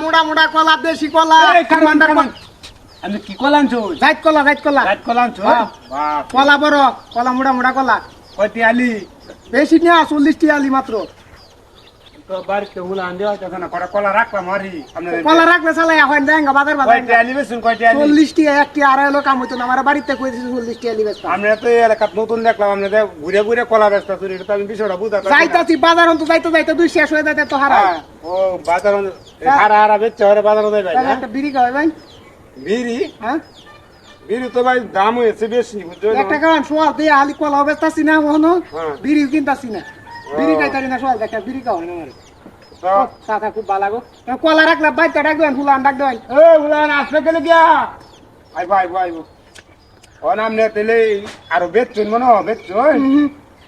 মুড়া মুড়া কলা দেশি কলা আমি কি কলা আনছো? জাইত কলা রাত কলা আনছো? বাহ, কলা বড় কলা মুড়া মুড়া কলা কয়টি আলি? বেশি না 40টি আলি মাত্র। তো বাড়িতে হুলা আন দেওয়া যাচ্ছে না, কটা কলা রাখলাম আরি আপনাদের। কলা রাখলে চালাই এখন দেন বাজার কয়টি বাজার আলি বেচুন? কয়টি আলি? 40টি একটি আড়াই হলো কাম হইতো না, আমার বাড়িতে কই দিছি 40টি আলি বেচতাম। আমরা তো এই এলাকাত নতুন দেখলাম, আপনাদের ঘুরে ঘুরে কলা বেচতা চুরি, এটা তো আমি বিষয়টা বুঝতে পারছি না। যাইতাছি বাজার অন্ত যাইতে যাইতে দুই শেষ হয়ে যাইতে তো হারা। হ্যাঁ, ও বাজার হারা হারা বেচছে, ওরে বাজারে দেয় ভাই। একটা বিড়ি খাওয়াই ভাই। বিড়ি? হ্যাঁ বিড়ি তো ভাই দাম হয়েছে বেশি, বুঝছো? একটা কারণ সোয়াল দিয়ে আলি কলা বেচতাছি না কখনো, হ্যাঁ। বিড়ি কিনতাছি না, বিড়ি খাইতাছি না সোয়াল একটা বিড়ি খাওয়াই না আমার। তো সাথা খুব ভালো লাগো কলা রাখলে বাইতে ডাক দেন ফুলান ডাক দেন। এ উলান আসলে গেলে গিয়া আইব আইব আইব ও নামনে তেলে আরো বেচছেন মনে হয়, বেচছেন?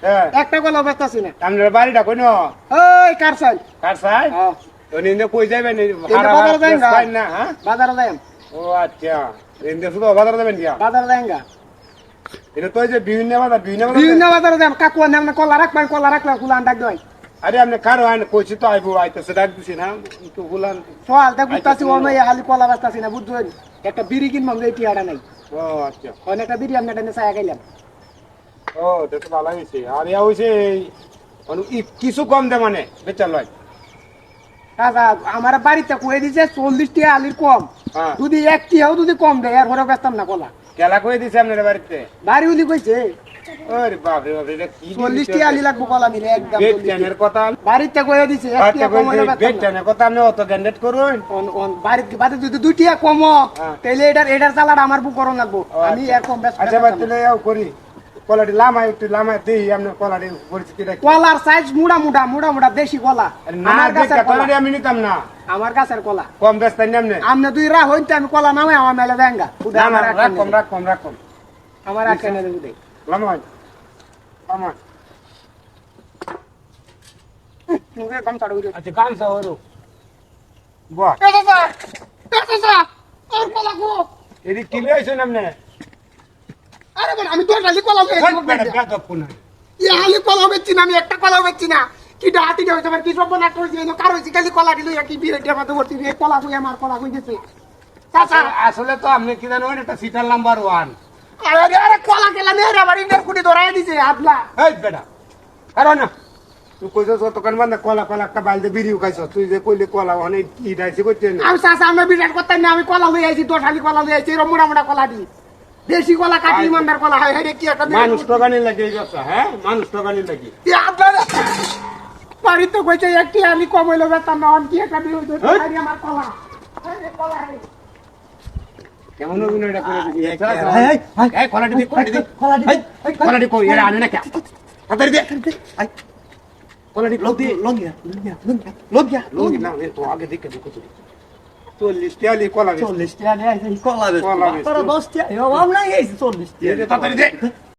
হ্যাঁ, একটা কলা বেচতাছি না। আপনার বাড়িটা কই না? ওই কারসাই কার সাই? হ্যাঁ তো নিন্দে কই যাবেন? এটা বাজারে যাই না। না, হ্যাঁ? বাজারে যাই ও আচ্ছা, নিন্দে শুধু বাজারে যাবেন গিয়া? বাজারে যাই গা এটা তো এই যে বিভিন্ন বাজার, বিভিন্ন বাজারে যাই কাকু নাম কলা রাখবেন, কলা রাখলে ফুলান ডাক দেন। আরে আপনি কারো আইন কইছি তো আইবো, আইতেছে ডাক দিছি না, একটু হুলান। সোয়াল দেখ বুঝতাছি অন্য হালি কলা বেচতাছি না, বুঝছেন? একটা বিড়ি কিনবাম এই টিয়াটা নাই, ও আচ্ছা, অনেক একটা বিড়ি আমি এটা চায়া খাইলাম। ও এটা তো ভালো হয়েছে। আর ইয়া হয়েছে কিছু কম দে মানে বেচার লয়। আচ্ছা আমার বাড়িতে কয়ে দিছে 40টি আলির কম, হ্যাঁ, যদি একটিও যদি কম দেয় এর ঘরে বেচতাম না কলা। কেলা কই দিছে আপনার বাড়িতে? বাড়ি উলি কইছে ওরে বাপ রে বাপ, এটা কি 40টি আলি লাগবো কলা নিলে একদম বেড 40টি। টেনের কথা? বাড়িতে কয়ে দিছে একটিও কম হলে বেচতাম বেড না। টেনের কথা আপনি অত গ্যান্ডেট করুন। বাড়িতে বাড়িতে যদি দুইটিয়া কম হ্যাঁ। তাহলে এটার চালাটা আমার বুক করন লাগবো, ও আমি আচ্ছা। এর কম বেচতাম আচ্ছা না। ভাই, তাহলে এও করি, কলাটি লামাই একটু লামাই দেই আপনার কলাটির পরিস্থিতিটা কি। কলার সাইজ মুড়া মুড়া মুড়া মুড়া দেশি কলা, আরে না, আমার গাছের কলা, কলাটি আমি নিতাম না, আমার গাছের কলা। কম বেচতেন না আপনি। আমনে দুই রা হইতে আমি কলা নামে আমার মেলে দেঙ্গা না না, রাখ কম রাখ কম রাখ কম আমার আটকে না দেবো দেই লামাই লামাই। মুখে কম ছাড়ো বুঝো। আচ্ছা গান সাহরো বাহ, এ চাচা এ চাচা আর কলা গো। এদি কি লইছেন আপনি? আরে বল আমি তোর খালি কলা লই কই বেটা বেটা কোন? ই হালি কলা বেচছি না, আমি একটা কলা বেচছি না। কি ডাটি দেও তোমার কি সব না করছি এনো কার হইছি খালি কলা দিলই কি বিরেটে মত ভর্তি এই কলা কই আমার কলা কই গেছে চাচা। আসলে তো আপনি কি জানেন, এটা সিটার নাম্বার 1। আরে আরে কলা গেলা নেরা বাড়ি নের কুটি ধরাই দিছে আদলা। এই বেটা কারণ না, তুই কইছস দোকান বান্ধা কলা কলা একটা বাইলতে বিড়িও খাইছস, তুই যে কইলে কলা ওখানে কি ডাইছে কইতেন? আমি চাচা আমি বিরাট করতে না, আমি কলা লই আইছি তোর খালি কলা লই আইছি এরম মোটা মোটা কলা দি দেশি কলা কাটি ইমানদার কলা হয় হেরে কি একটা মানুষ টোকানি লাগে এই কথা, হ্যাঁ মানুষ টোকানি লাগে। বাড়িতে কইছে একটি আমি কম হইলো বেতাম না, কি একটা বিয়ে হইতো আমার কলা কলা কেমন অভিনয়টা করে দিবি? এই কলাটি দে, কলাটি দে, কলাটি কই এরা আনে না কে? তাড়াতাড়ি দে, কলাটি লোক দে, লোক না, এ তো আগে দেখে দেখো তো 40 টালি কলা বেশ, 40 টাকা নিয়ে আইছে কলা বেশ। কলা বেশ। তোরা 10 টাকা, এ বাবা না এই 40 টাকা। তাড়াতাড়ি দে।